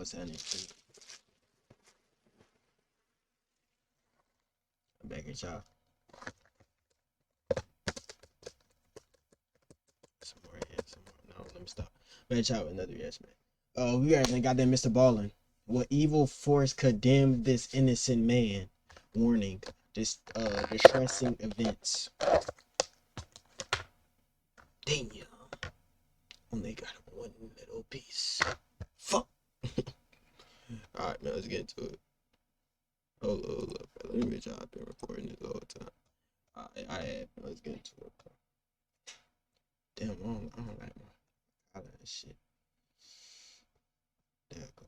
what's happening. I'm back at y'all. Some more here, some more. No, let me stop. Back at y'all with another reaction, man. We got goddamn MrBallen. What evil force condemned this innocent man? Warning: distressing events. Damn. Only got one little piece. Fuck. Alright, man, let's get to it. Hold up. Let me make sure I've been recording this the whole time. I have. Let's get into it. Damn, I don't like my color and shit. There we go.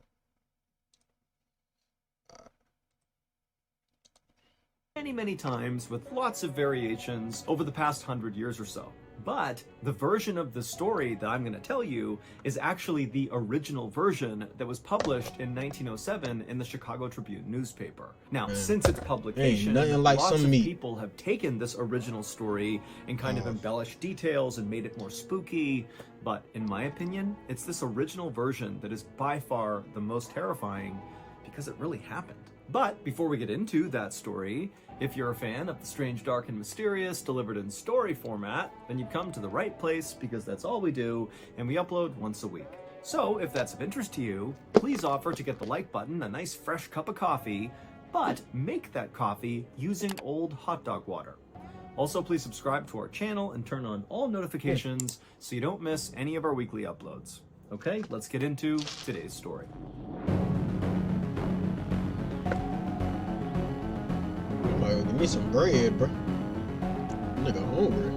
Many times with lots of variations over the past 100 years or so. But the version of the story that I'm going to tell you is actually the original version that was published in 1907 in the Chicago Tribune newspaper. Now, since its publication, lots of people have taken this original story and kind of embellished details and made it more spooky. But in my opinion, it's this original version that is by far the most terrifying because it really happened. But before we get into that story, if you're a fan of the strange, dark, and mysterious delivered in story format, then you've come to the right place because that's all we do, and we upload once a week. So if that's of interest to you, please offer to get the like button, a nice fresh cup of coffee, but make that coffee using old hot dog water. Also, please subscribe to our channel and turn on all notifications so you don't miss any of our weekly uploads. Okay, let's get into today's story. Give me some bread, bro. Nigga hungry.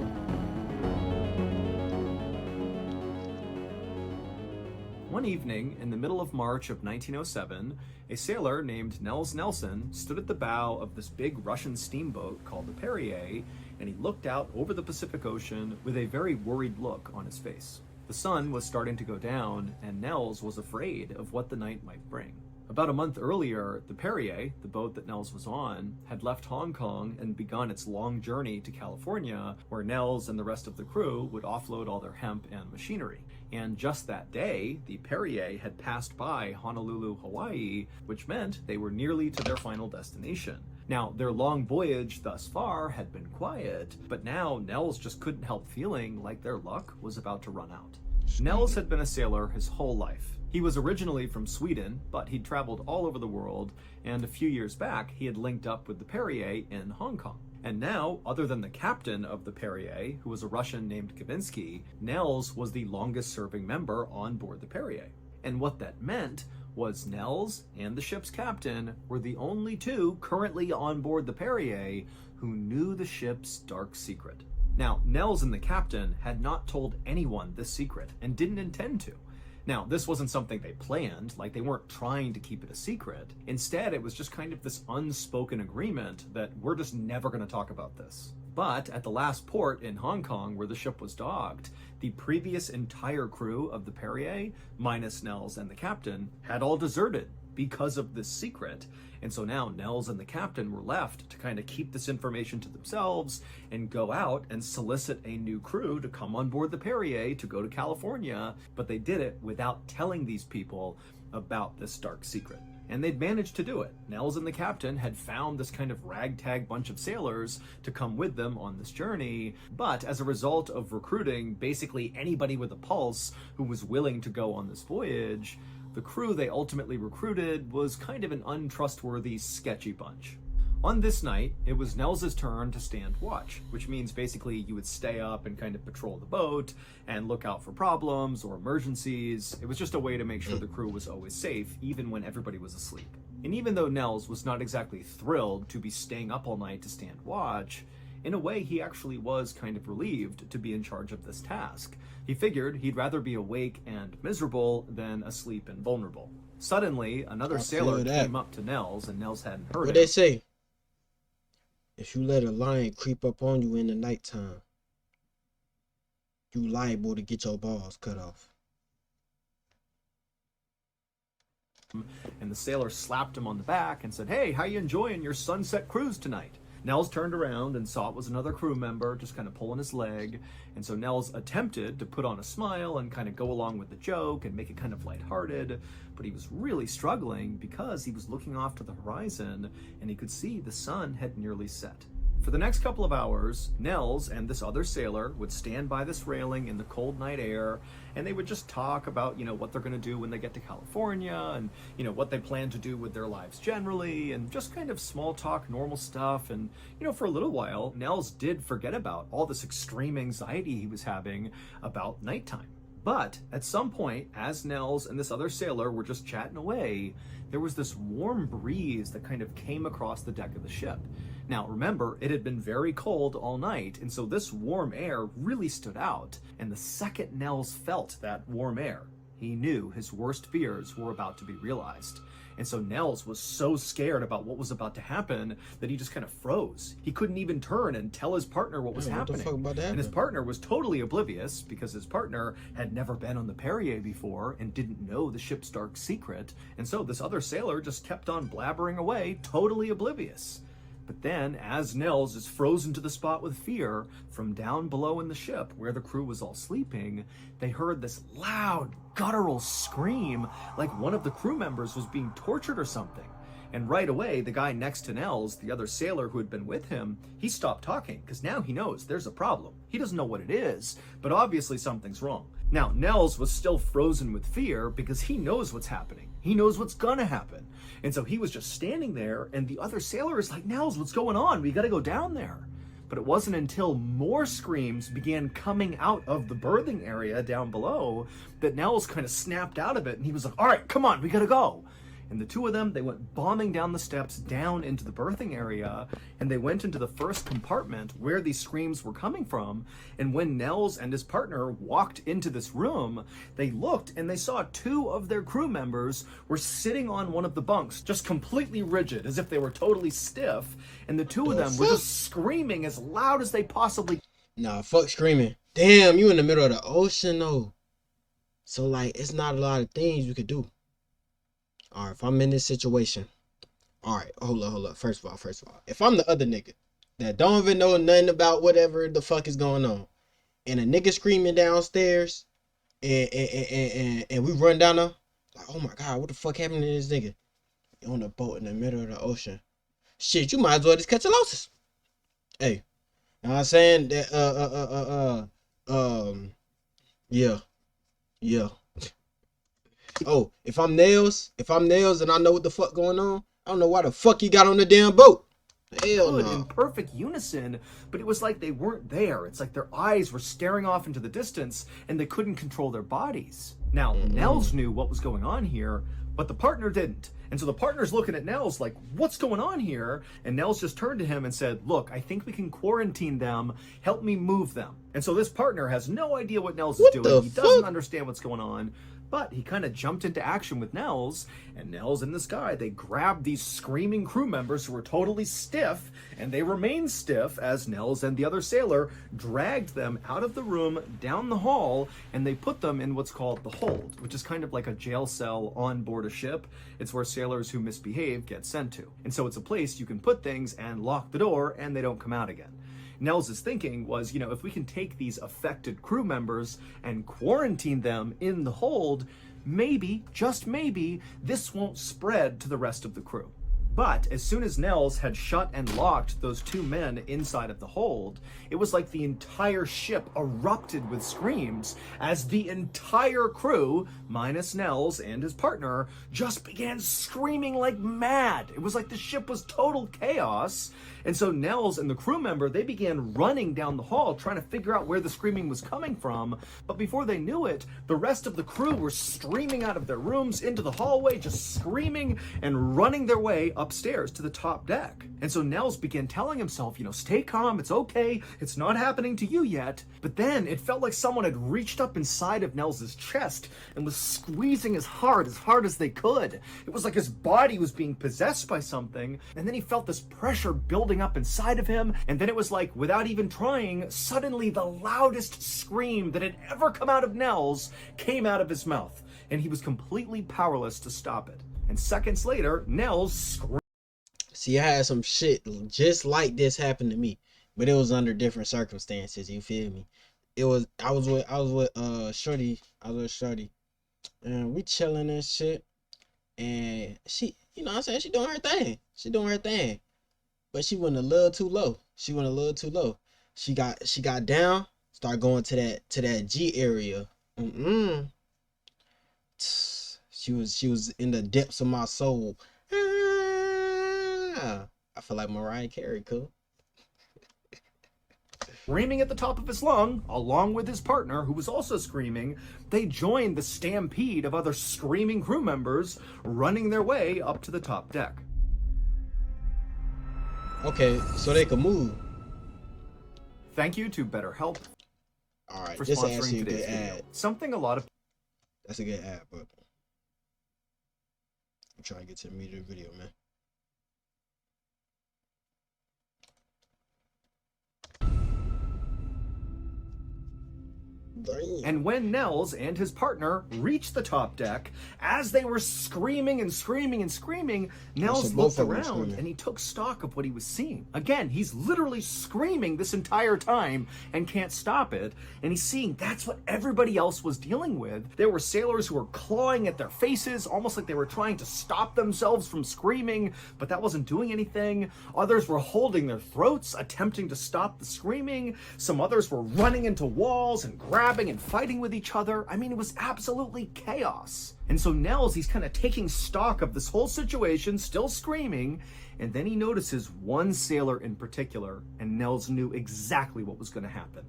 One evening in the middle of March of 1907, a sailor named Nels Nelson stood at the bow of this big Russian steamboat called the Perrier, and he looked out over the Pacific Ocean with a very worried look on his face. The sun was starting to go down, and Nels was afraid of what the night might bring. About a month earlier, the Perrier, the boat that Nels was on, had left Hong Kong and begun its long journey to California, where Nels and the rest of the crew would offload all their hemp and machinery. And just that day, the Perrier had passed by Honolulu, Hawaii, which meant they were nearly to their final destination. Now, their long voyage thus far had been quiet, but now Nels just couldn't help feeling like their luck was about to run out. Nels had been a sailor his whole life. He was originally from Sweden, but he'd traveled all over the world, and a few years back, he had linked up with the Perrier in Hong Kong. And now, other than the captain of the Perrier, who was a Russian named Kavinsky, Nels was the longest-serving member on board the Perrier. And what that meant was Nels and the ship's captain were the only two currently on board the Perrier who knew the ship's dark secret. Now, Nels and the captain had not told anyone this secret and didn't intend to. Now, this wasn't something they planned, like they weren't trying to keep it a secret. Instead, it was just kind of this unspoken agreement that we're just never going to talk about this. But at the last port in Hong Kong where the ship was docked, the previous entire crew of the Perrier, minus Nels and the captain, had all deserted because of this secret. And so now Nels and the captain were left to kind of keep this information to themselves and go out and solicit a new crew to come on board the Perrier to go to California. But they did it without telling these people about this dark secret. And they'd managed to do it. Nels and the captain had found this kind of ragtag bunch of sailors to come with them on this journey, but as a result of recruiting basically anybody with a pulse who was willing to go on this voyage, the crew they ultimately recruited was kind of an untrustworthy, sketchy bunch. On this night, it was Nels's turn to stand watch, which means basically you would stay up and kind of patrol the boat and look out for problems or emergencies. It was just a way to make sure the crew was always safe, even when everybody was asleep. And even though Nels was not exactly thrilled to be staying up all night to stand watch, in a way he actually was kind of relieved to be in charge of this task. He figured he'd rather be awake and miserable than asleep and vulnerable. Suddenly, another sailor came up to Nels, and Nels hadn't heard what they say? If you let a lion creep up on you in the nighttime, you liable to get your balls cut off. And the sailor slapped him on the back and said, "Hey, how you enjoying your sunset cruise tonight?" Nels turned around and saw it was another crew member just kind of pulling his leg. And so Nels attempted to put on a smile and kind of go along with the joke and make it kind of lighthearted. But he was really struggling because he was looking off to the horizon and he could see the sun had nearly set. For the next couple of hours, Nels and this other sailor would stand by this railing in the cold night air, and they would just talk about, what they're going to do when they get to California, and, what they plan to do with their lives generally, and just kind of small talk, normal stuff. And, for a little while, Nels did forget about all this extreme anxiety he was having about nighttime. But at some point, as Nels and this other sailor were just chatting away, there was this warm breeze that kind of came across the deck of the ship. Now, remember, it had been very cold all night, and so this warm air really stood out. And the second Nels felt that warm air, he knew his worst fears were about to be realized. And so Nels was so scared about what was about to happen that he just kind of froze. He couldn't even turn and tell his partner what was happening. What the fuck about that? And his partner was totally oblivious because his partner had never been on the Perrier before and didn't know the ship's dark secret. And so this other sailor just kept on blabbering away, totally oblivious. But then, as Nels is frozen to the spot with fear, from down below in the ship, where the crew was all sleeping, they heard this loud, guttural scream, like one of the crew members was being tortured or something. And right away, the guy next to Nels, the other sailor who had been with him, he stopped talking, because now he knows there's a problem. He doesn't know what it is, but obviously something's wrong. Now, Nels was still frozen with fear because he knows what's happening. He knows what's gonna happen. And so he was just standing there, and the other sailor is like, Nels, what's going on? We gotta go down there. But it wasn't until more screams began coming out of the berthing area down below that Nels kind of snapped out of it, and he was like, all right, come on, we gotta go. And the two of them, they went bombing down the steps down into the berthing area, and they went into the first compartment where these screams were coming from. And when Nels and his partner walked into this room, they looked and they saw two of their crew members were sitting on one of the bunks, just completely rigid, as if they were totally stiff. And the two of them were just screaming as loud as they possibly. Nah, fuck screaming. Damn, you in the middle of the ocean though. So like, it's not a lot of things you could do. All right, if I'm in this situation, all right, hold up. First of all, if I'm the other nigga that don't even know nothing about whatever the fuck is going on, and a nigga screaming downstairs, and we run down there, like, oh my God, what the fuck happened to this nigga? On a boat in the middle of the ocean. Shit, you might as well just catch a losses. Hey, you know what I'm saying? That, yeah. Oh, if I'm Nails and I know what the fuck going on, I don't know why the fuck he got on the damn boat. Hell no. In perfect unison, but it was like they weren't there. It's like their eyes were staring off into the distance and they couldn't control their bodies. Now, Nels knew what was going on here, but the partner didn't. And so the partner's looking at Nels like, what's going on here? And Nels just turned to him and said, look, I think we can quarantine them. Help me move them. And so this partner has no idea what Nels is doing. He doesn't understand what's going on. But he kind of jumped into action with Nels, and Nels and this guy, they grabbed these screaming crew members who were totally stiff, and they remained stiff as Nels and the other sailor dragged them out of the room, down the hall, and they put them in what's called the hold, which is kind of like a jail cell on board a ship. It's where sailors who misbehave get sent to. And so it's a place you can put things and lock the door, and they don't come out again. Nels' thinking was, if we can take these affected crew members and quarantine them in the hold, maybe, just maybe, this won't spread to the rest of the crew. But as soon as Nels had shut and locked those two men inside of the hold, it was like the entire ship erupted with screams as the entire crew, minus Nels and his partner, just began screaming like mad. It was like the ship was total chaos. And so Nels and the crew member, they began running down the hall trying to figure out where the screaming was coming from. But before they knew it, the rest of the crew were streaming out of their rooms into the hallway, just screaming and running their way upstairs to the top deck. And so Nels began telling himself, stay calm, it's okay, it's not happening to you yet. But then it felt like someone had reached up inside of Nels' chest and was squeezing as hard as they could. It was like his body was being possessed by something, and then he felt this pressure building up inside of him, and then it was like, without even trying, suddenly the loudest scream that had ever come out of Nels came out of his mouth, and he was completely powerless to stop it. And seconds later, Nels screamed. See, I had some shit just like this happen to me, but it was under different circumstances. You feel me? I was with Shorty. I was with Shorty, and we chilling and shit. And she, you know what I'm saying, she doing her thing. She doing her thing. But she went a little too low. She went a little too low. She got down, started going to that G area. Mm-mm. She was in the depths of my soul. Ah, I feel like Mariah Carey, cool. Screaming at the top of his lung, along with his partner, who was also screaming, they joined the stampede of other screaming crew members running their way up to the top deck. Okay, so they could move. Thank you to BetterHelp All right, for this is sponsoring actually a today's good video. ad. Something a lot of That's a good ad, but I'm trying to get to the meat of the video, man. Damn. And when Nels and his partner reached the top deck, as they were screaming and screaming and screaming, Nels So both looked of them were around screaming. and he took stock of what he was seeing. Again, he's literally screaming this entire time and can't stop it. And he's seeing that's what everybody else was dealing with. There were sailors who were clawing at their faces, almost like they were trying to stop themselves from screaming, but that wasn't doing anything. Others were holding their throats, attempting to stop the screaming. Some others were running into walls and grabbing and fighting with each other. I mean, it was absolutely chaos. And so Nels, he's kind of taking stock of this whole situation, still screaming, and then he notices one sailor in particular, and Nels knew exactly what was going to happen.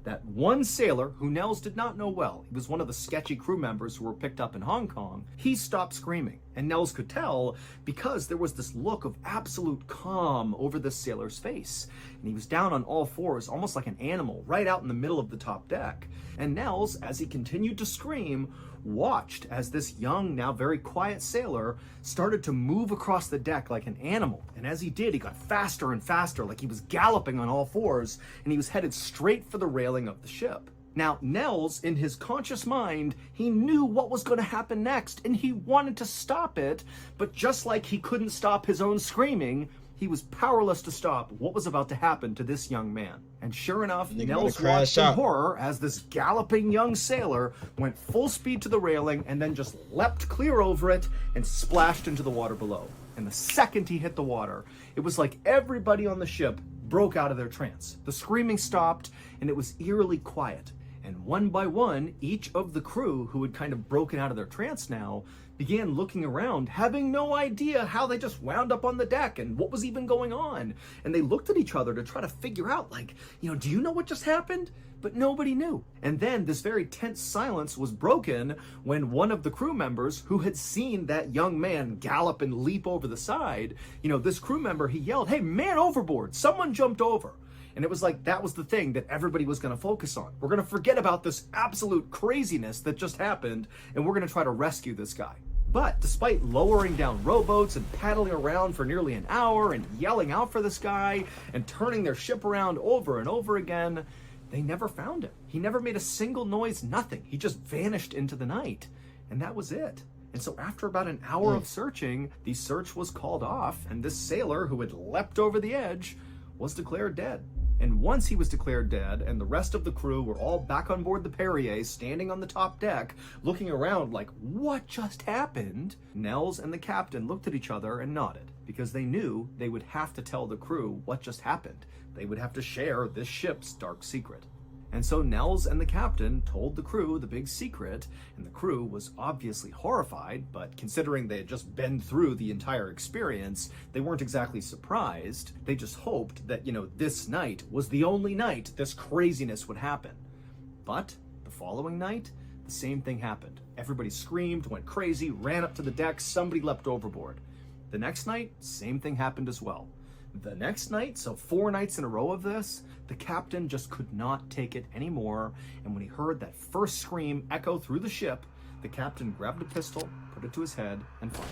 That one sailor, who Nels did not know well, he was one of the sketchy crew members who were picked up in Hong Kong, he stopped screaming. And Nels could tell because there was this look of absolute calm over this sailor's face. And he was down on all fours, almost like an animal, right out in the middle of the top deck. And Nels, as he continued to scream, watched as this young, now very quiet sailor started to move across the deck like an animal. And as he did, he got faster and faster, like he was galloping on all fours, and he was headed straight for the railing of the ship. Now, Nels, in his conscious mind, he knew what was going to happen next, and he wanted to stop it, but just like he couldn't stop his own screaming, he was powerless to stop what was about to happen to this young man. And sure enough, Nels watched in horror as this galloping young sailor went full speed to the railing and then just leapt clear over it and splashed into the water below. And the second he hit the water, it was like everybody on the ship broke out of their trance. The screaming stopped, and it was eerily quiet. And one by one, each of the crew who had kind of broken out of their trance now began looking around, having no idea how they just wound up on the deck and what was even going on. And they looked at each other to try to figure out, like, do you know what just happened? But nobody knew. And then this very tense silence was broken when one of the crew members who had seen that young man gallop and leap over the side, this crew member, he yelled, "Hey, man overboard, someone jumped over." And it was like that was the thing that everybody was going to focus on. We're going to forget about this absolute craziness that just happened, and we're going to try to rescue this guy. But despite lowering down rowboats and paddling around for nearly an hour and yelling out for this guy and turning their ship around over and over again, they never found him. He never made a single noise, nothing. He just vanished into the night. And that was it. And so after about an hour of searching, the search was called off, and this sailor who had leapt over the edge was declared dead. And once he was declared dead, and the rest of the crew were all back on board the Perrier, standing on the top deck, looking around like, what just happened? Nels and the captain looked at each other and nodded, because they knew they would have to tell the crew what just happened. They would have to share this ship's dark secret. And so Nels and the captain told the crew the big secret, and the crew was obviously horrified, but considering they had just been through the entire experience, they weren't exactly surprised. They just hoped that, this night was the only night this craziness would happen. But the following night, the same thing happened. Everybody screamed, went crazy, ran up to the deck, somebody leapt overboard. The next night, same thing happened as well. The next night, so 4 nights in a row of this, the captain just could not take it anymore, and when he heard that first scream echo through the ship, the captain grabbed a pistol, put it to his head, and fired.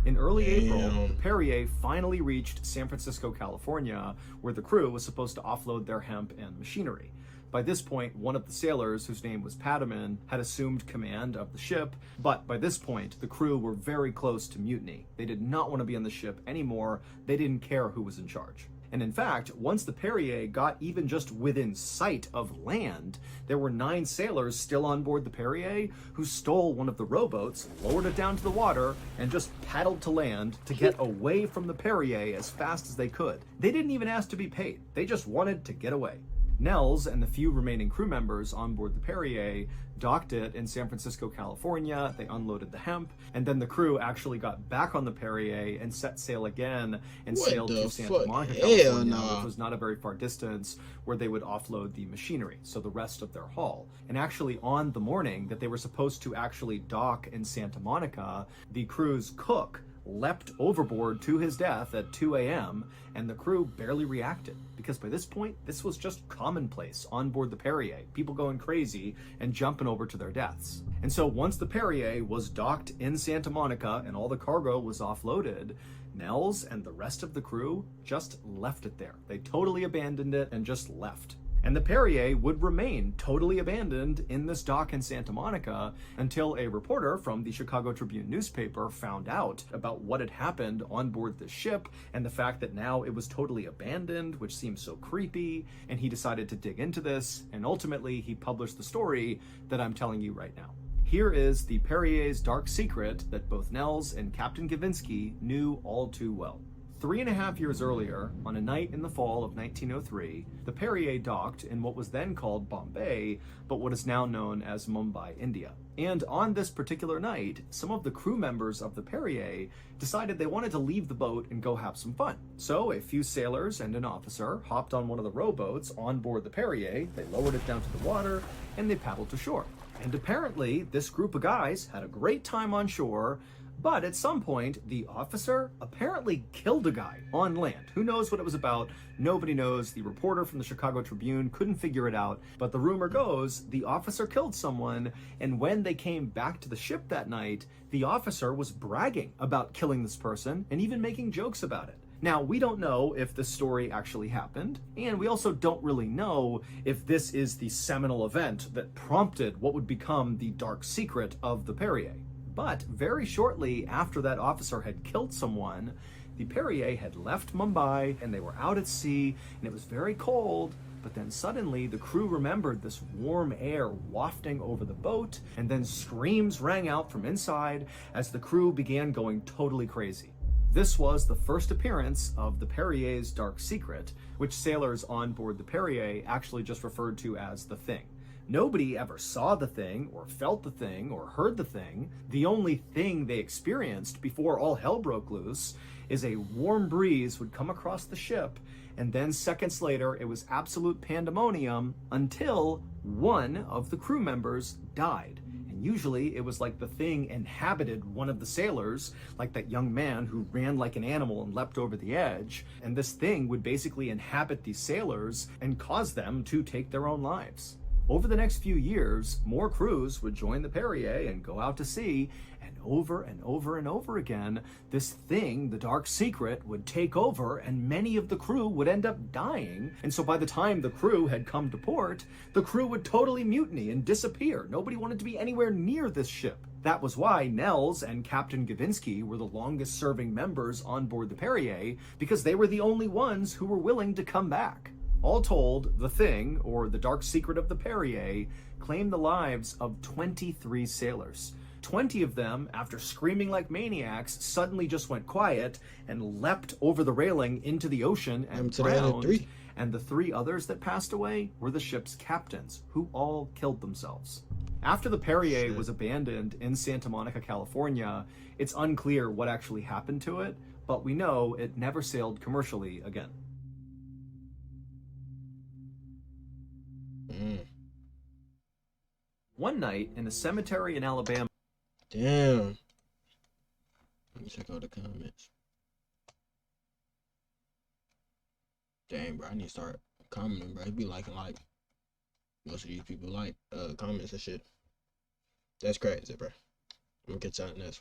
In early April, the Perrier finally reached San Francisco, California, where the crew was supposed to offload their hemp and machinery. By this point, one of the sailors, whose name was Padaman, had assumed command of the ship, but by this point, the crew were very close to mutiny. They did not want to be on the ship anymore. They didn't care who was in charge. And in fact, once the Perrier got even just within sight of land, there were 9 sailors still on board the Perrier who stole one of the rowboats, lowered it down to the water, and just paddled to land to get away from the Perrier as fast as they could. They didn't even ask to be paid. They just wanted to get away. Nels and the few remaining crew members on board the Perrier docked it in San Francisco, California. They unloaded the hemp, and then the crew actually got back on the Perrier and set sail again and sailed to Santa Monica, California, which was not a very far distance, where they would offload the machinery, so the rest of their haul. And actually, on the morning that they were supposed to actually dock in Santa Monica, the crew's cook leapt overboard to his death at 2 a.m., and the crew barely reacted, because by this point, this was just commonplace on board the Perrier, people going crazy and jumping over to their deaths. And so once the Perrier was docked in Santa Monica and all the cargo was offloaded, Nels and the rest of the crew just left it there. They totally abandoned it and just left. And the Perrier would remain totally abandoned in this dock in Santa Monica until a reporter from the Chicago Tribune newspaper found out about what had happened on board the ship and the fact that now it was totally abandoned, which seems so creepy, and he decided to dig into this, and ultimately he published the story that I'm telling you right now. Here is the Perrier's dark secret that both Nels and Captain Gavinsky knew all too well. 3.5 years earlier, on a night in the fall of 1903, the Perrier docked in what was then called Bombay, but what is now known as Mumbai, India. And on this particular night, some of the crew members of the Perrier decided they wanted to leave the boat and go have some fun. So a few sailors and an officer hopped on one of the rowboats on board the Perrier, they lowered it down to the water, and they paddled to shore. And apparently, this group of guys had a great time on shore, but at some point, the officer apparently killed a guy on land. Who knows what it was about? Nobody knows. The reporter from the Chicago Tribune couldn't figure it out. But the rumor goes the officer killed someone, and when they came back to the ship that night, the officer was bragging about killing this person and even making jokes about it. Now, we don't know if this story actually happened, and we also don't really know if this is the seminal event that prompted what would become the dark secret of the Perrier. But very shortly after that officer had killed someone, the Perrier had left Mumbai and they were out at sea and it was very cold, but then suddenly the crew remembered this warm air wafting over the boat, and then screams rang out from inside as the crew began going totally crazy. This was the first appearance of the Perrier's dark secret, which sailors on board the Perrier actually just referred to as the Thing. Nobody ever saw the thing, or felt the thing, or heard the thing. The only thing they experienced before all hell broke loose is a warm breeze would come across the ship, and then seconds later it was absolute pandemonium until one of the crew members died. And usually it was like the thing inhabited one of the sailors, like that young man who ran like an animal and leapt over the edge, and this thing would basically inhabit these sailors and cause them to take their own lives. Over the next few years, more crews would join the Perrier and go out to sea, and over and over and over again, this thing, the dark secret, would take over, and many of the crew would end up dying. And so by the time the crew had come to port, the crew would totally mutiny and disappear. Nobody wanted to be anywhere near this ship. That was why Nels and Captain Gavinsky were the longest serving members on board the Perrier, because they were the only ones who were willing to come back. All told, the Thing, or the dark secret of the Perrier, claimed the lives of 23 sailors. 20 of them, after screaming like maniacs, suddenly just went quiet and leapt over the railing into the ocean and drowned. And the 3 others that passed away were the ship's captains, who all killed themselves. After the Perrier was abandoned in Santa Monica, California, it's unclear what actually happened to it, but we know it never sailed commercially again. One night in a cemetery in Alabama. Damn. Let me check out the comments. Dang, bro, I need to start commenting, bro. It be liking like most of these people like comments and shit. That's crazy, bro. I'm gonna get you on this.